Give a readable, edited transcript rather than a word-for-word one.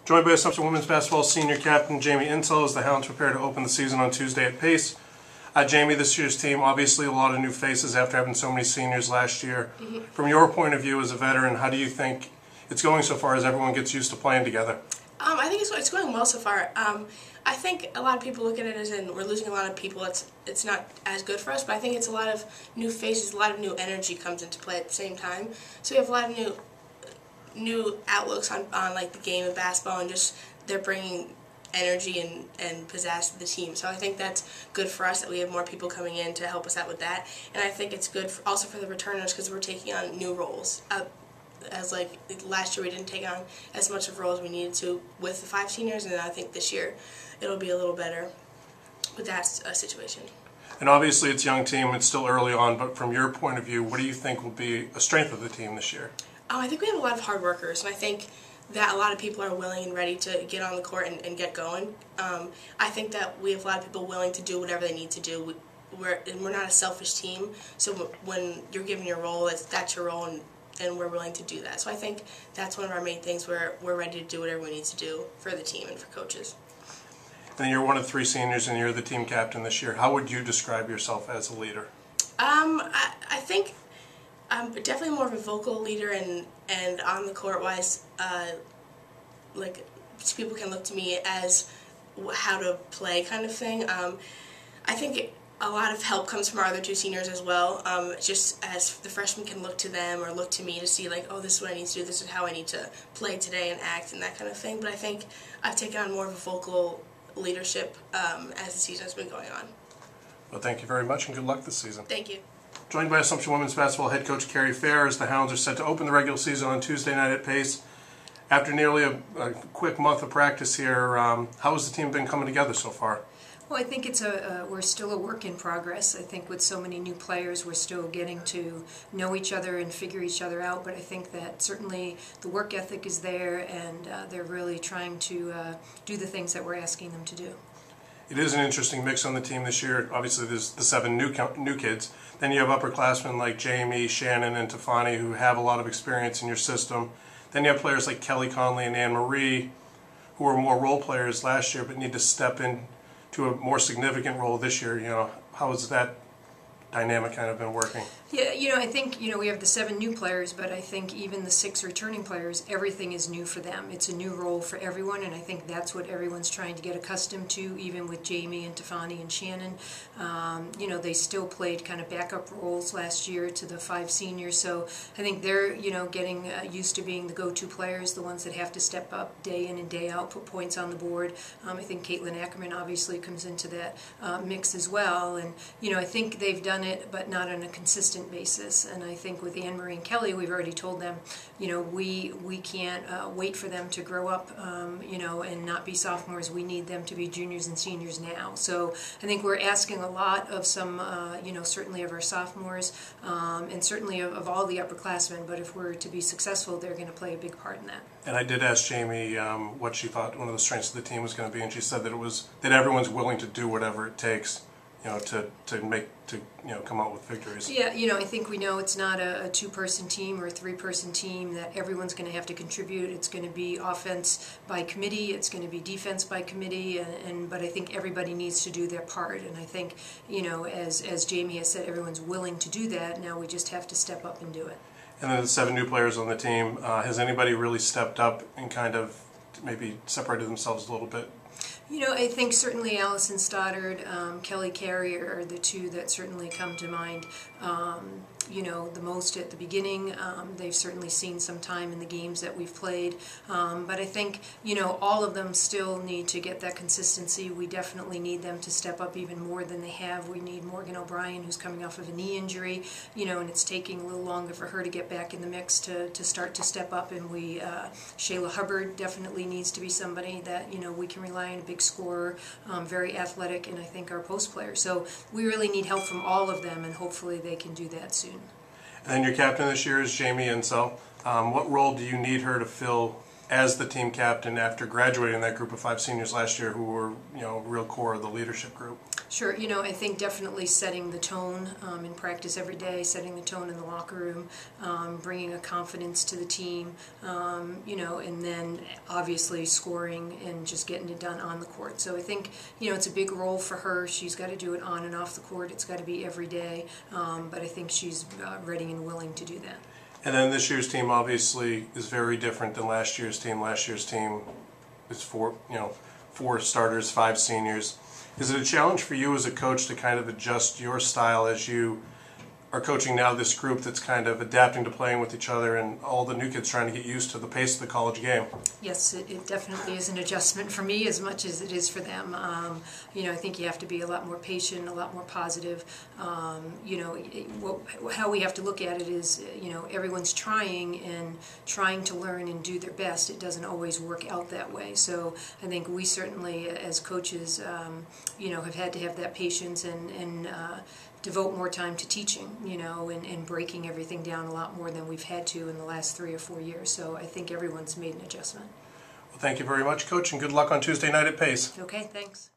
Joined by Assumption Women's Basketball senior captain Jamie Insel as the Hounds prepare to open the season on Tuesday at Pace. Jamie, this year's team, obviously a lot of new faces after having so many seniors last year. From your point of view as a veteran, how do you think it's going so far as everyone gets used to playing together? I think it's going well so far. I think a lot of people look at it as in we're losing a lot of people. It's not as good for us, but I think it's a lot of new faces, a lot of new energy comes into play at the same time. So we have a lot of new outlooks on like the game of basketball, and just they're bringing energy and pizzazz to the team. So I think that's good for us that we have more people coming in to help us out with that. And I think it's good also for the returners because we're taking on new roles. As like last year we didn't take on as much of roles we needed to with the 5 seniors, and I think this year it'll be a little better with that situation. And obviously it's a young team, it's still early on, but from your point of view, what do you think will be a strength of the team this year? I think we have a lot of hard workers, and I think that a lot of people are willing and ready to get on the court and get going. I think that we have a lot of people willing to do whatever they need to do. We're not a selfish team, so when you're given your role, that's your role, and we're willing to do that. So I think that's one of our main things. We're ready to do whatever we need to do for the team and for coaches. And you're one of 3 seniors, and you're the team captain this year. How would you describe yourself as a leader? I think I'm definitely more of a vocal leader, and on the court wise, like people can look to me as how to play kind of thing. I think a lot of help comes from our other 2 seniors as well, just as the freshmen can look to them or look to me to see like, oh, this is what I need to do, this is how I need to play today and act and that kind of thing. But I think I've taken on more of a vocal leadership as the season has been going on. Well, thank you very much and good luck this season. Thank you. Joined by Assumption Women's Basketball head coach Kerry Phayre as the Hounds are set to open the regular season on Tuesday night at Pace. After nearly a quick month of practice here, how has the team been coming together so far? Well, I think we're still a work in progress. I think with so many new players, we're still getting to know each other and figure each other out. But I think that certainly the work ethic is there, and they're really trying to do the things that we're asking them to do. It is an interesting mix on the team this year. Obviously, there's the 7 new kids. Then you have upperclassmen like Jamie, Shannon, and Tiffany who have a lot of experience in your system. Then you have players like Kelly Conley and Anne Marie who were more role players last year but need to step into a more significant role this year. You know, how has that dynamic kind of been working? Yeah, I think, we have the 7 new players, but I think even the 6 returning players, everything is new for them. It's a new role for everyone, and I think that's what everyone's trying to get accustomed to, even with Jamie and Tiffany and Shannon. They still played kind of backup roles last year to the 5 seniors, so I think they're, getting used to being the go-to players, the ones that have to step up day in and day out, put points on the board. I think Caitlin Ackerman obviously comes into that mix as well, and, I think they've done it, but not on a consistent basis. And I think with Anne Marie and Kelly, we've already told them, we can't wait for them to grow up, and not be sophomores. We need them to be juniors and seniors now. So I think we're asking a lot of some, certainly of our sophomores, and certainly of all the upperclassmen. But if we're to be successful, they're going to play a big part in that. And I did ask Jamie what she thought one of the strengths of the team was going to be, and she said that everyone's willing to do whatever it takes, to come out with victories. Yeah, I think we know it's not a 2-person team or a 3-person team, that everyone's going to have to contribute. It's going to be offense by committee, it's going to be defense by committee, but I think everybody needs to do their part. And I think, as Jamie has said, everyone's willing to do that. Now we just have to step up and do it. And then the 7 new players on the team, has anybody really stepped up and kind of maybe separated themselves a little bit? I think certainly Allison Stoddard, Kelly Carey are the 2 that certainly come to mind. The most at the beginning. They've certainly seen some time in the games that we've played. But I think, all of them still need to get that consistency. We definitely need them to step up even more than they have. We need Morgan O'Brien, who's coming off of a knee injury, and it's taking a little longer for her to get back in the mix to start to step up. And Shayla Hubbard definitely needs to be somebody that, we can rely on, a big scorer, very athletic, and I think our post player. So we really need help from all of them, and hopefully they can do that soon. And then your captain this year is Jamie Insel. What role do you need her to fill as the team captain after graduating that group of 5 seniors last year who were, real core of the leadership group? Sure, I think definitely setting the tone in practice every day, setting the tone in the locker room, bringing a confidence to the team, and then obviously scoring and just getting it done on the court. So I think, it's a big role for her. She's got to do it on and off the court. It's got to be every day, but I think she's ready and willing to do that. And then this year's team obviously is very different than last year's team. Last year's team is four starters, 5 seniors. Is it a challenge for you as a coach to kind of adjust your style as you are coaching now this group that's kind of adapting to playing with each other and all the new kids trying to get used to the pace of the college game? Yes, it definitely is an adjustment for me as much as it is for them. I think you have to be a lot more patient, a lot more positive. How we have to look at it is, everyone's trying to learn and do their best. It doesn't always work out that way. So I think we certainly, as coaches, have had to have that patience and devote more time to teaching, and breaking everything down a lot more than we've had to in the last 3 or 4 years. So I think everyone's made an adjustment. Well, thank you very much, Coach, and good luck on Tuesday night at Pace. Okay, thanks.